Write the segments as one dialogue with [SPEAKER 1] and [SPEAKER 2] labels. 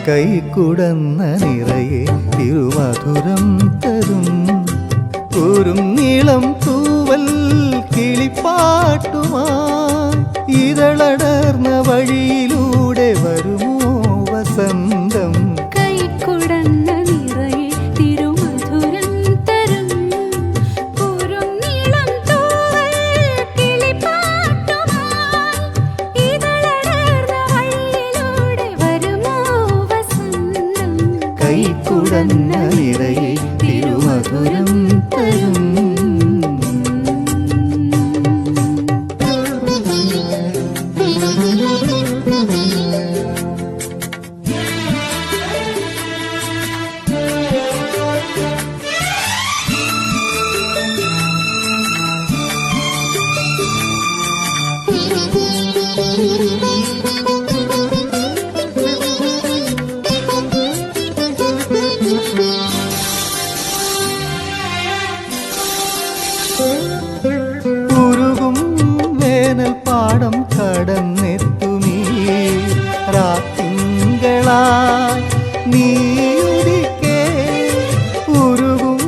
[SPEAKER 1] കൈക്കുടന്ന നിറയെ തിരുമധുരം തരും കുരുന്നീളം തൂവൽ കിളിപ്പാട്ടുമായി ഇതളടർന്ന വഴിയിലൂടെ വരുമോ വസന്തം.
[SPEAKER 2] കൈക്കുടന്ന നിറയെ തിരുമധുരം തരും കുരുന്നീളം തൂവൽ കിളിപ്പാട്ടുമായി ഇതളടർന്ന വഴിയിലൂടെ വരുമോ വസന്തം.
[SPEAKER 1] കൈക്കുടന്ന നിറയെ തിരുമധുരം തരും. ഉരുകും വേനൽ പാടം കടന്നെത്തുമീ രാത്തിങ്കളായി നീയുദിക്കേ. ഉരുകും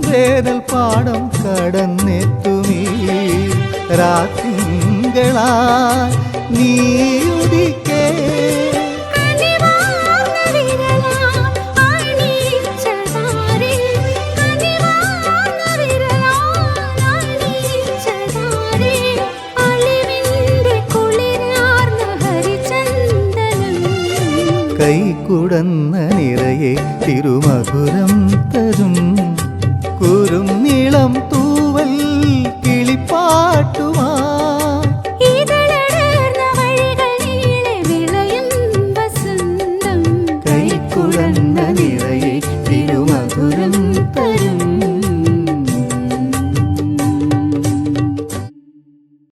[SPEAKER 1] വേനൽ പാടം കടന്നെത്തുമീ രാത്തിങ്കളായി നീയുദിക്കേ. കൈക്കുടന്ന നിറയെ തിരുമധുരം തരും കുരുന്നീളം തൂവൽ കിളിപ്പാട്ടുമായി
[SPEAKER 2] ഇതളടർന്ന വഴികൾ നീളെ വിളയും വസന്തം.
[SPEAKER 1] കൈക്കുടന്ന നിറയെ തിരുമധുരം തരും.